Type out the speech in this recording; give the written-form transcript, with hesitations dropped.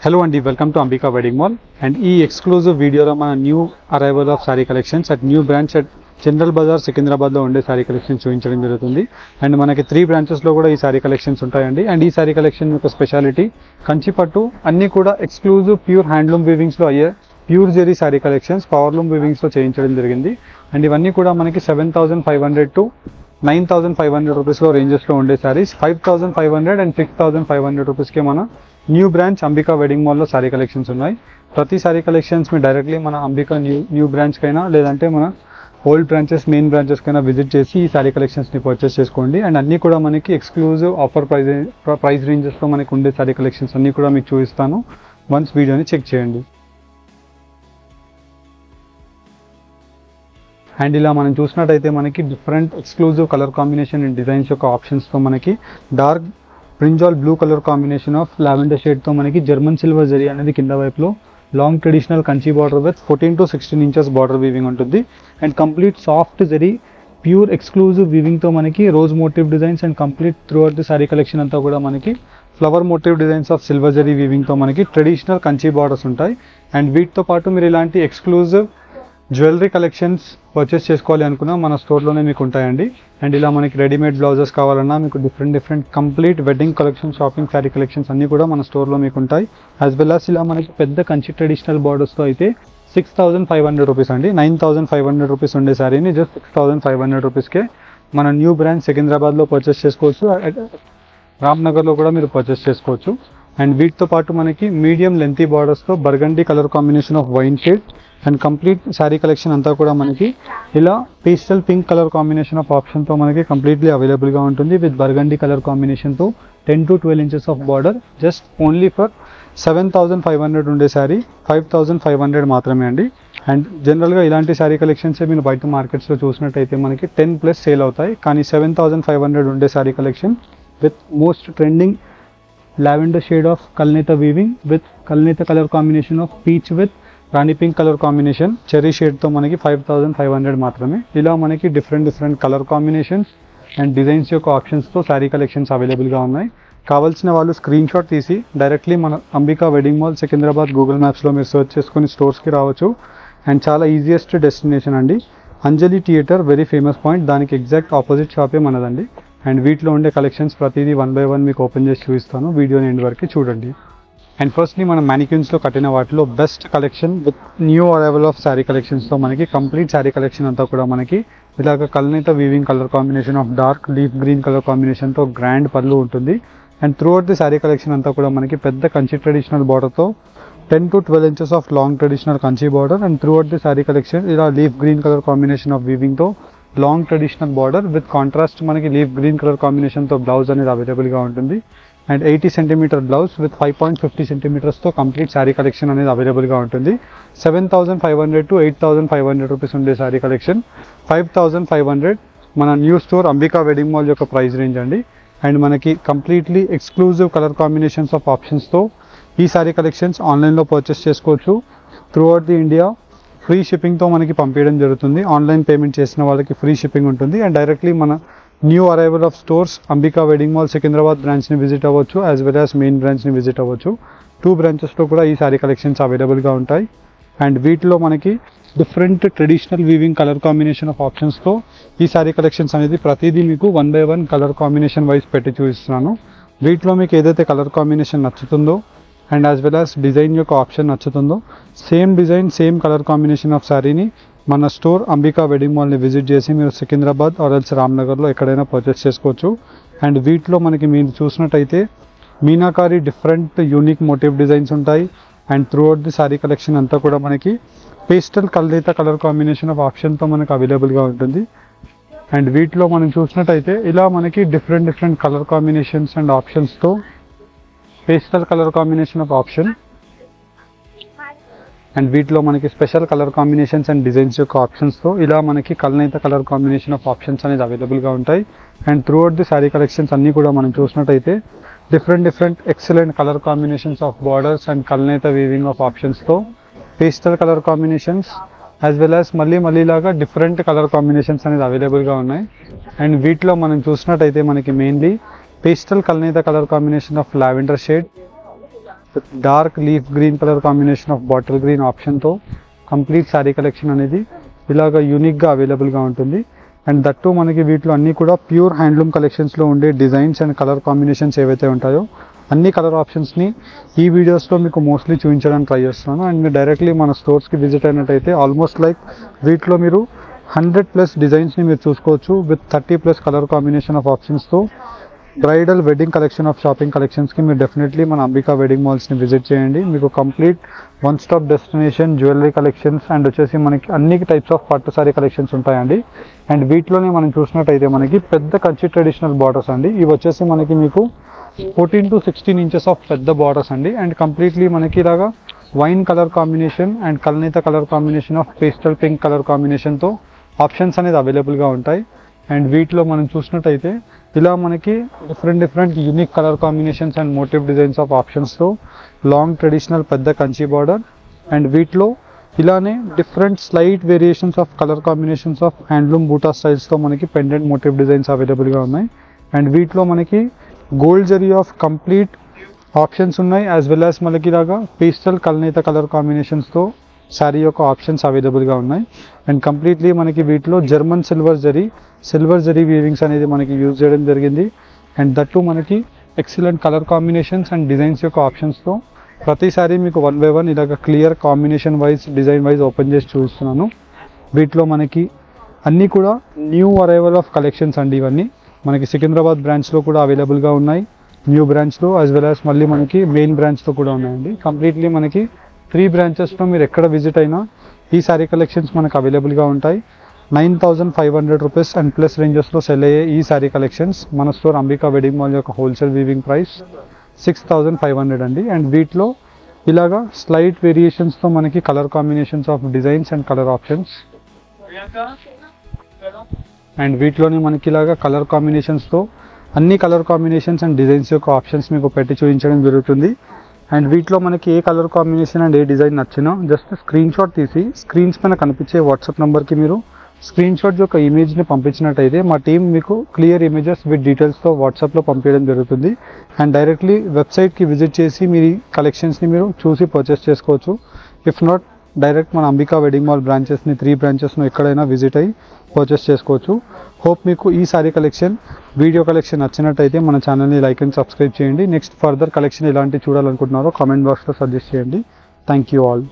Hello and welcome to Ambika Wedding Mall and exclusive video lo mana new arrival of saree collections at new branch at General Bazaar Secunderabad lo unde saree collections చూయించడం జరుగుతుంది and మనకి 3 branches లో కూడా ఈ saree collections ఉంటాయండి and ఈ saree collection యొక్క speciality Kanchi పట్టు అన్ని కూడా ఎక్స్క్లూజివ్ ప్యూర్ హ్యాండ్లూమ్ వీవింగ్స్ లో అయ్యే pure zari saree collections powerloom weavings లో చేయించడం జరిగింది and ఇవన్నీ కూడా మనకి 7500 to 9500 రూపీస్ లో రేంజెస్ లో ఉండే sarees 5500 and 6500 రూపీస్ కే మన new branch Ambika wedding mall లో సారీ కలెక్షన్స్ ఉన్నాయి. ప్రతి సారీ కలెక్షన్స్ మీ డైరెక్ట్లీ మన అంబికా న్యూ బ్రాంచ్ కైనా లేదంటే మన ఓల్డ్ బ్రాంచెస్ మెయిన్ బ్రాంచెస్ కైనా విజిట్ చేసి ఈ సారీ కలెక్షన్స్ ని పర్చేస్ చేసుకోండి. అండ్ అన్ని కూడా మనకి ఎక్స్క్లూజివ్ ఆఫర్ ప్రైస్ రేంజెస్ లో మనకి ఉండే సారీ కలెక్షన్స్ అన్ని కూడా మీకు చూపిస్తాను. వన్స్ వీడియోని చెక్ చేయండి. అండ్ ఇలా మనం చూసినట్టయితే మనకి different exclusive colour combination and designs యొక్క ఆప్షన్స్ తో మనకి dark brinjal blue colour combination of lavender shade తో మనకి జర్మన్ సిల్వర్ జరీ అనేది కింద వైపులో long traditional Kanchi border with 14 to 16 inches border weaving ఉంటుంది. And complete soft zari pure exclusive weaving తో మనకి rose motif designs and complete throughout the sari collection అంతా కూడా మనకి flower motif designs of silver zari weaving తో మనకి ట్రెడిషనల్ కంచి బార్డర్స్ ఉంటాయి. And వీటితో పాటు మీరు ఇలాంటి ఎక్స్క్లూజివ్ జ్యువెలరీ కలెక్షన్స్ పర్చేస్ చేసుకోవాలి అనుకున్నా మన స్టోర్లోనే మీకు ఉంటాయండి. అండ్ ఇలా మనకి రెడీమేడ్ బ్లౌజెస్ కావాలన్నా మీకు different complete wedding collection shopping sari collections అన్ని కూడా మన స్టోర్లో మీకు ఉంటాయి. యాజ్ వెల్ యాజ్ ఇలా మనకి పెద్ద కంచి ట్రెడిషనల్ బార్డర్స్తో అయితే 6500 రూపీస్ అండి. 9500 రూపీస్ ఉండే శారీని జస్ట్ 6500 రూపీస్కే మన న్యూ బ్రాంచ్ సికింద్రాబాద్లో పర్చేస్ చేసుకోవచ్చు. రామ్నగర్లో కూడా మీరు పర్చేస్ చేసుకోవచ్చు. అండ్ వీటితో పాటు మనకి మీడియం లెంతీ బార్డర్స్తో burgundy colour combination of wine shade and complete sari collection అంతా కూడా మనకి ఇలా pastel pink colour combination of ఆప్షన్తో మనకి కంప్లీట్లీ అవైలబుల్గా ఉంటుంది. విత్ బర్గండీ కలర్ కాంబినేషన్తో 10 to 12 inches of border just only for 7500 ఉండే శారీ 5500 మాత్రమే అండి. అండ్ జనరల్గా ఇలాంటి శారీ కలెక్షన్స్ మీరు బయట మార్కెట్స్లో చూసినట్టయితే మనకి 10+ సేల్ అవుతాయి. కానీ 7500 ఉండే sari collection with most trending lavender shade of కల్నేత వీవింగ్ విత్ కల్నేత colour combination of peach with rani pink colour combination cherry షేడ్తో మనకి 5500 మాత్రమే. ఇలా మనకి different colour combinations and designs యొక్క ఆప్షన్స్తో శారీ కలెక్షన్స్ అవైలబుల్గా ఉన్నాయి. కావాల్సిన వాళ్ళు స్క్రీన్ షాట్ తీసి డైరెక్ట్లీ మన Ambika wedding mall Secunderabad Google మ్యాప్స్లో మీరు సెర్చ్ చేసుకుని స్టోర్స్కి రావచ్చు. అండ్ చాలా ఈజియెస్ట్ డెస్టినేషన్ అండి. అంజలి థియేటర్ వెరీ ఫేమస్ పాయింట్, దానికి ఎగ్జాక్ట్ ఆపోజిట్ షాపే మనదండి. అండ్ వీటిలో ఉండే కలెక్షన్స్ ప్రతిదీ 1 by 1 మీకు ఓపెన్ చేసి చూపిస్తాను. వీడియోని ఎండ్ వరకు చూడండి. అండ్ ఫస్ట్లీ మనం మ్యానిక్యూన్స్లో కట్టిన వాటిలో best collection with new arrival of sari కలెక్షన్స్తో మనకి కంప్లీట్ శారీ కలెక్షన్ అంతా కూడా మనకి ఇలాగ కల్నేత weaving colour combination of dark leaf green colour కాంబినేషన్తో గ్రాండ్ పళ్ళు ఉంటుంది. And throughout the sari collection అంతా కూడా మనకి పెద్ద కంచి ట్రెడిషనల్ బార్డర్తో 10 to 12 inches of long traditional Kanchi border. And throughout the sari collection ఇలా leaf green colour combination of వీవింగ్తో long traditional border with contrast మనకి లీఫ్ గ్రీన్ కలర్ కాంబినేషన్తో బ్లౌజ్ అనేది అవైలబుల్గా ఉంటుంది. అండ్ 80 సెంటీమీటర్ బ్లౌజ్ విత్ 5.50 సెంటీమీటర్స్తో కంప్లీట్ శారీ కలెక్షన్ అనేది అవైలబుల్గా ఉంటుంది. 7500 to 8500 రూపీస్ ఉండే శారీ కలెక్షన్ 5500 మన new store Ambika wedding mall యొక్క ప్రైస్ రేంజ్ అండి. అండ్ మనకి completely exclusive colour combinations of ఆప్షన్స్తో ఈ శారీ కలెక్షన్స్ ఆన్లైన్లో పర్చేస్ చేసుకోవచ్చు. Throughout the India free షిప్పింగ్తో మనకి పంపించడం జరుగుతుంది. ఆన్లైన్ పేమెంట్ చేసిన వాళ్ళకి ఫ్రీ షిప్పింగ్ ఉంటుంది. అండ్ డైరెక్ట్లీ మన new arrival of stores Ambika wedding mall Secunderabad బ్రాంచ్ని విజిట్ అవ్వచ్చు. యాజ్ వెల్ యాజ్ మెయిన్ బ్రాంచ్ని విజిట్ అవ్వచ్చు. 2 బ్రాంచెస్లో కూడా ఈ శారీ కలెక్షన్స్ అవైలబుల్గా ఉంటాయి. అండ్ వీటిలో మనకి different traditional weaving colour combination of ఆప్షన్స్తో ఈ శారీ కలెక్షన్స్ అనేది ప్రతిదీ మీకు 1 by 1 కలర్ కాంబినేషన్ వైజ్ పెట్టి చూపిస్తున్నాను. వీటిలో మీకు ఏదైతే కలర్ కాంబినేషన్ నచ్చుతుందో and as well as design యొక్క ఆప్షన్ నచ్చుతుందో same design same colour combination of శారీని మన స్టోర్ అంబికా వెడ్డింగ్ మాల్ని విజిట్ చేసి మీరు సికింద్రాబాద్ ఆర్ ఎల్స్ రామ్నగర్లో ఎక్కడైనా పర్చేస్ చేసుకోవచ్చు. అండ్ వీటిలో మనకి మీరు చూసినట్టయితే meenakari different unique motif designs ఉంటాయి. And throughout the sari collection అంతా కూడా మనకి పేస్టల్ కల్నేత కలర్ కాంబినేషన్ ఆఫ్ ఆప్షన్తో మనకు అవైలబుల్గా ఉంటుంది. అండ్ వీటిలో మనం చూసినట్టయితే ఇలా మనకి డిఫరెంట్ కలర్ కాంబినేషన్స్ అండ్ ఆప్షన్స్తో pastel colour combination of option and వీటిలో మనకి special colour combinations and designs యొక్క ఆప్షన్స్తో ఇలా మనకి కల్నేత కలర్ కాంబినేషన్ ఆఫ్ ఆప్షన్స్ అనేది అవైలబుల్గా ఉంటాయి. And throughout the sari collections అన్నీ కూడా మనం చూసినట్టయితే different excellent colour combinations of borders and కల్నేత వీవింగ్ ఆఫ్ ఆప్షన్స్తో pastel colour combinations as well as మళ్ళీ లాగా డిఫరెంట్ కలర్ కాంబినేషన్స్ అనేది అవైలబుల్గా ఉన్నాయి. అండ్ వీటిలో మనం చూసినట్టయితే మనకి మెయిన్లీ పేస్టల్ కల్నేత colour combination of lavender shade dark leaf green colour combination of bottle green ఆప్షన్తో కంప్లీట్ శారీ కలెక్షన్ అనేది ఇలాగ యూనిక్గా అవైలబుల్గా ఉంటుంది. అండ్ దట్టు మనకి వీటిలో అన్నీ కూడా ప్యూర్ హ్యాండ్లూమ్ కలెక్షన్స్లో ఉండే డిజైన్స్ అండ్ కలర్ కాంబినేషన్స్ ఏవైతే ఉంటాయో అన్ని కలర్ ఆప్షన్స్ని ఈ వీడియోస్లో మీకు మోస్ట్లీ చూపించడానికి ట్రై చేస్తున్నాను. అండ్ మీరు డైరెక్ట్లీ మన స్టోర్స్కి విజిట్ అయినట్టయితే ఆల్మోస్ట్ లైక్ వీటిలో మీరు 100+ డిజైన్స్ని మీరు చూసుకోవచ్చు విత్ 30+ కలర్ కాంబినేషన్ ఆఫ్ ఆప్షన్స్తో. Bridal wedding collection of shopping కలెక్షన్స్కి మీరు డెఫినెట్లీ మన అంబికా వెడ్డింగ్ మాల్స్ని విజిట్ చేయండి. మీకు complete one stop destination jewellery collections and వచ్చేసి మనకి అన్ని టైప్స్ ఆఫ్ పట్టు సారీ కలెక్షన్స్ ఉంటాయండి. అండ్ వీటిలోనే మనం చూసినట్టయితే మనకి పెద్ద కంచి ట్రెడిషనల్ బార్డర్స్ అండి. ఇవి వచ్చేసి మనకి మీకు 14 to 16 ఇంచెస్ ఆఫ్ పెద్ద బార్డర్స్ అండి. అండ్ కంప్లీట్లీ మనకి ఇలాగా వైన్ కలర్ కాంబినేషన్ అండ్ కల్నేత colour combination of pastel pink colour కాంబినేషన్తో ఆప్షన్స్ అనేది అవైలబుల్గా ఉంటాయి. అండ్ వీటిలో మనం చూసినట్టయితే ఇలా మనకి different unique colour combinations and motif designs of ఆప్షన్స్తో లాంగ్ ట్రెడిషనల్ పెద్ద కంచి బార్డర్. అండ్ వీటిలో ఇలానే different slight variations of colour combinations of handloom buta స్టైల్స్తో మనకి పెండెంట్ మోటివ్ డిజైన్స్ అవైలబుల్గా ఉన్నాయి. అండ్ వీటిలో మనకి gold zari of complete options ఉన్నాయి, యాజ్ వెల్ యాజ్ మనకి ఇలాగా పేస్టల్ కల్నేత కలర్ కాంబినేషన్స్తో శారీ యొక్క ఆప్షన్స్ అవైలబుల్గా ఉన్నాయి. అండ్ కంప్లీట్లీ మనకి వీటిలో జర్మన్ సిల్వర్ జరీ వీవింగ్స్ అనేది మనకి యూజ్ చేయడం జరిగింది. అండ్ దట్టు మనకి excellent colour combinations and designs యొక్క ఆప్షన్స్తో ప్రతిసారి మీకు 1 by 1 ఇలాగ clear combination wise design wise open చేసి చూస్తున్నాను. వీటిలో మనకి అన్నీ కూడా న్యూ అరైవల్ ఆఫ్ కలెక్షన్స్ అండి. ఇవన్నీ మనకి సికింద్రాబాద్ బ్రాంచ్లో కూడా అవైలబుల్గా ఉన్నాయి, న్యూ బ్రాంచ్లో యాజ్ వెల్ యాజ్ మళ్ళీ మనకి మెయిన్ బ్రాంచ్లో కూడా ఉన్నాయండి. కంప్లీట్లీ మనకి 3 బ్రాంచెస్లో మీరు ఎక్కడ విజిట్ అయినా ఈ శారీ కలెక్షన్స్ మనకు అవైలబుల్గా ఉంటాయి. 9,500 రూపీస్ అండ్ ప్లస్ రేంజెస్లో సెల్ అయ్యే ఈ శారీ కలెక్షన్స్ మన స్టోర్ అంబికా వెడ్డింగ్ మాల్ యొక్క హోల్సేల్ వీవింగ్ ప్రైస్ 6,500 అండి. అండ్ వీటిలో ఇలాగా స్లైట్ వేరియేషన్స్తో మనకి colour combinations of designs and colour options. And వీటిలోనే మనకి ఇలాగా కలర్ కాంబినేషన్స్తో అన్ని కలర్ కాంబినేషన్స్ అండ్ డిజైన్స్ యొక్క ఆప్షన్స్ మీకు పెట్టి చూపించడం జరుగుతుంది. అండ్ వీటిలో మనకి ఏ కలర్ కాంబినేషన్ అండ్ ఏ డిజైన్ నచ్చినా జస్ట్ స్క్రీన్ షాట్ తీసి స్క్రీన్స్ పైన కనిపించే వాట్సాప్ నెంబర్కి మీరు స్క్రీన్ షాట్ యొక్క ఇమేజ్ని పంపించినట్టయితే మా టీం మీకు క్లియర్ ఇమేజెస్ విత్ డీటెయిల్స్తో వాట్సాప్లో పంపించడం జరుగుతుంది. అండ్ డైరెక్ట్లీ వెబ్సైట్కి విజిట్ చేసి మీరు కలెక్షన్స్ని మీరు చూసి పర్చేస్ చేసుకోవచ్చు. ఇఫ్ నాట్ డైరెక్ట్ మన అంబికా వెడ్డింగ్ మాల్ బ్రాంచెస్ని 3 బ్రాంచెస్ను ఎక్కడైనా విజిట్ అయ్యి పర్చేస్ చేసుకోవచ్చు. హోప్ మీకు ఈ సారీ కలెక్షన్ వీడియో కలెక్షన్ నచ్చినట్టయితే మన ఛానల్ని లైక్ అండ్ సబ్స్క్రైబ్ చేయండి. నెక్స్ట్ ఫర్దర్ కలెక్షన్ ఎలాంటి చూడాలనుకుంటున్నారో కామెంట్ బాక్స్లో సజెస్ట్ చేయండి. Thank you all.